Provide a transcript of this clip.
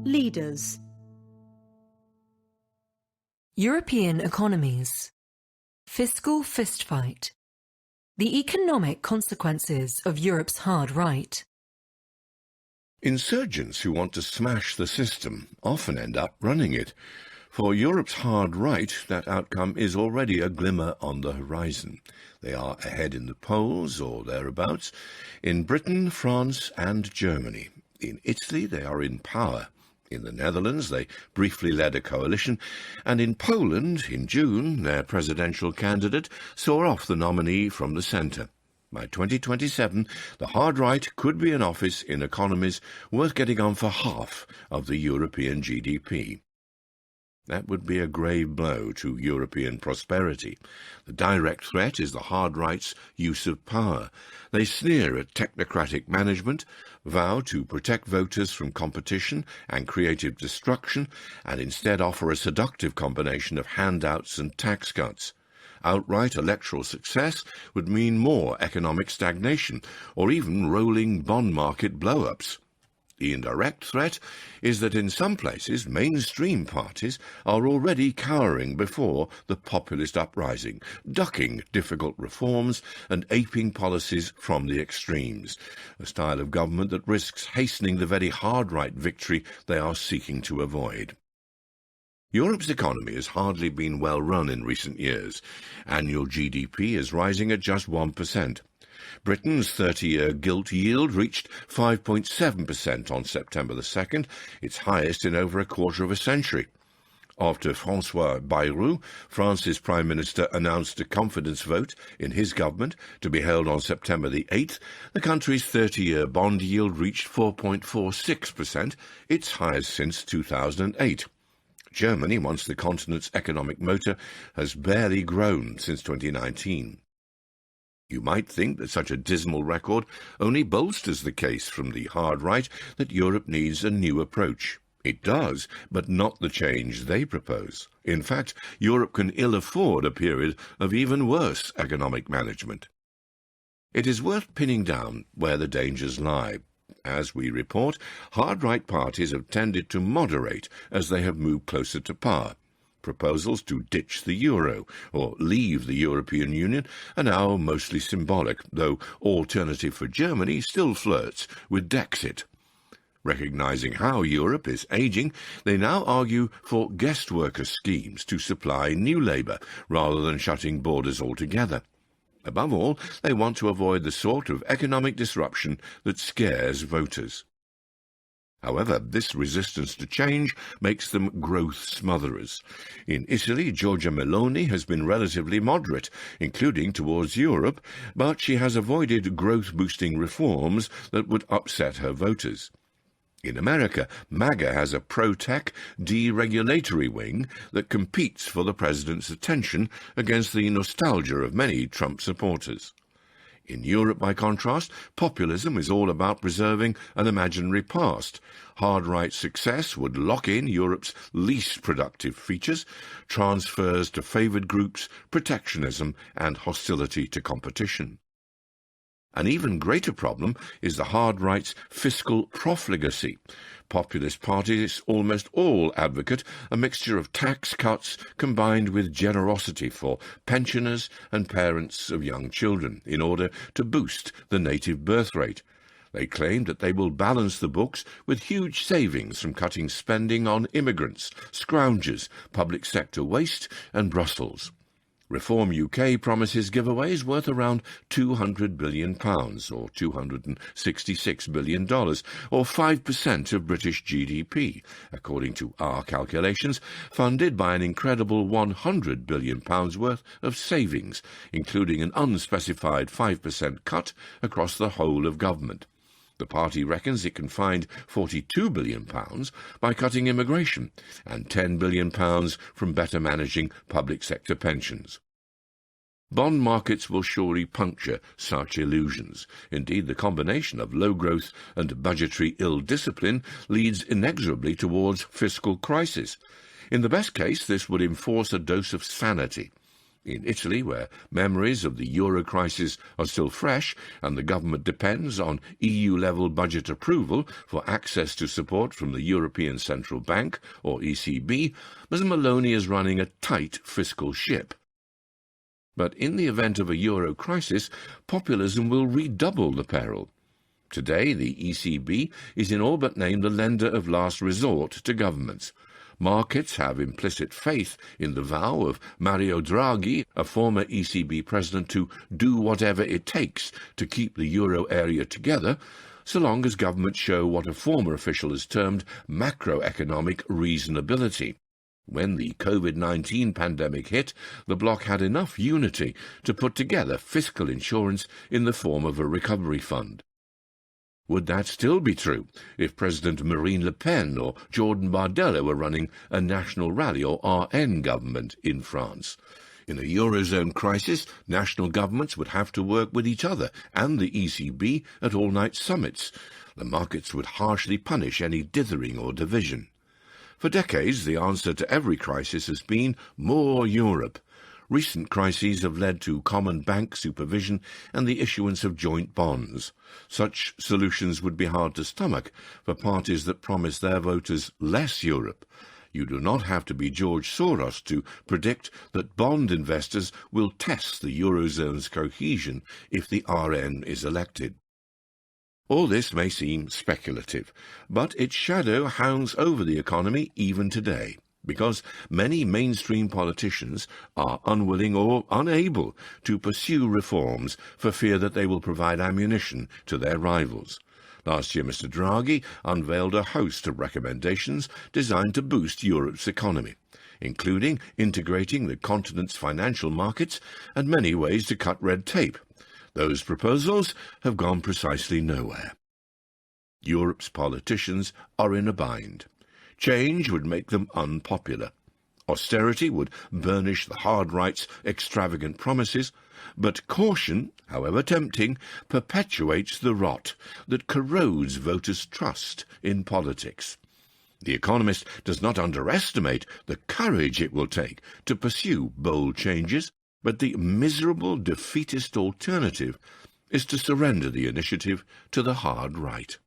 Leaders. European economies. Fiscal fistfight. The economic consequences of Europe's hard right. Insurgents who want to smash the system often end up running it. For Europe's hard right, that outcome is already a glimmer on the horizon. They are ahead in the polls, or thereabouts, in Britain, France and Germany. In Italy, they are in power. In the Netherlands, they briefly led a coalition, and in Poland, in June, their presidential candidate saw off the nominee from the centre. By 2027, the hard right could be in office in economies worth getting on for half of the European GDP. That would be a grave blow to European prosperity. The direct threat is the hard right's use of power. They sneer at technocratic management, vow to protect voters from competition and creative destruction, and instead offer a seductive combination of handouts and tax cuts. Outright electoral success would mean more economic stagnation, or even rolling bond market blow-ups. The indirect threat is that in some places mainstream parties are already cowering before the populist uprising, ducking difficult reforms and aping policies from the extremes, a style of government that risks hastening the very hard right victory they are seeking to avoid. Europe's economy has hardly been well run in recent years. Annual GDP is rising at just 1%. Britain's 30-year gilt yield reached 5.7% on September the 2nd, its highest in over a quarter of a century. After François Bayrou, France's Prime Minister, announced a confidence vote in his government to be held on September the 8th, the country's 30-year bond yield reached 4.46%, its highest since 2008. Germany, once the continent's economic motor, has barely grown since 2019. You might think that such a dismal record only bolsters the case from the hard right that Europe needs a new approach. It does, but not the change they propose. In fact, Europe can ill afford a period of even worse economic management. It is worth pinning down where the dangers lie. As we report, hard-right parties have tended to moderate as they have moved closer to power. Proposals to ditch the euro or leave the European Union are now mostly symbolic, though Alternative for Germany still flirts with Dexit. Recognising how Europe is ageing, they now argue for guest worker schemes to supply new labour rather than shutting borders altogether. Above all, they want to avoid the sort of economic disruption that scares voters. However, this resistance to change makes them growth smotherers. In Italy, Giorgia Meloni has been relatively moderate, including towards Europe, but she has avoided growth-boosting reforms that would upset her voters. In America, MAGA has a pro-tech, deregulatory wing that competes for the president's attention against the nostalgia of many Trump supporters. In Europe, by contrast, populism is all about preserving an imaginary past. Hard-right success would lock in Europe's least productive features, transfers to favoured groups, protectionism and hostility to competition. An even greater problem is the hard right's fiscal profligacy. Populist parties almost all advocate a mixture of tax cuts combined with generosity for pensioners and parents of young children in order to boost the native birth rate. They claim that they will balance the books with huge savings from cutting spending on immigrants, scroungers, public sector waste and Brussels. Reform UK promises giveaways worth around £200 billion, or $266 billion, or 5% of British GDP, according to our calculations, funded by an incredible £100 billion worth of savings, including an unspecified 5% cut across the whole of government. The party reckons it can find £42 billion by cutting immigration and £10 billion from better managing public sector pensions. Bond markets will surely puncture such illusions. Indeed, the combination of low growth and budgetary ill-discipline leads inexorably towards fiscal crisis. In the best case, this would enforce a dose of sanity. In Italy, where memories of the euro crisis are still fresh and the government depends on EU-level budget approval for access to support from the European Central Bank, or ECB, Ms Maloney is running a tight fiscal ship. But in the event of a euro crisis, populism will redouble the peril. Today, the ECB is in all but name the lender of last resort to governments. Markets have implicit faith in the vow of Mario Draghi, a former ECB president, to do whatever it takes to keep the euro area together, so long as governments show what a former official has termed macroeconomic reasonability. When the COVID-19 pandemic hit, the bloc had enough unity to put together fiscal insurance in the form of a recovery fund. Would that still be true if President Marine Le Pen or Jordan Bardella were running a National Rally or RN government in France? In a Eurozone crisis, national governments would have to work with each other and the ECB at all-night summits. The markets would harshly punish any dithering or division. For decades, the answer to every crisis has been more Europe. Recent crises have led to common bank supervision and the issuance of joint bonds. Such solutions would be hard to stomach for parties that promise their voters less Europe. You do not have to be George Soros to predict that bond investors will test the Eurozone's cohesion if the RN is elected. All this may seem speculative, but its shadow hangs over the economy even today, because many mainstream politicians are unwilling or unable to pursue reforms for fear that they will provide ammunition to their rivals. Last year, Mr. Draghi unveiled a host of recommendations designed to boost Europe's economy, including integrating the continent's financial markets and many ways to cut red tape. Those proposals have gone precisely nowhere. Europe's politicians are in a bind. Change would make them unpopular. Austerity would burnish the hard right's extravagant promises, but caution, however tempting, perpetuates the rot that corrodes voters' trust in politics. The Economist does not underestimate the courage it will take to pursue bold changes, but the miserable defeatist alternative is to surrender the initiative to the hard right.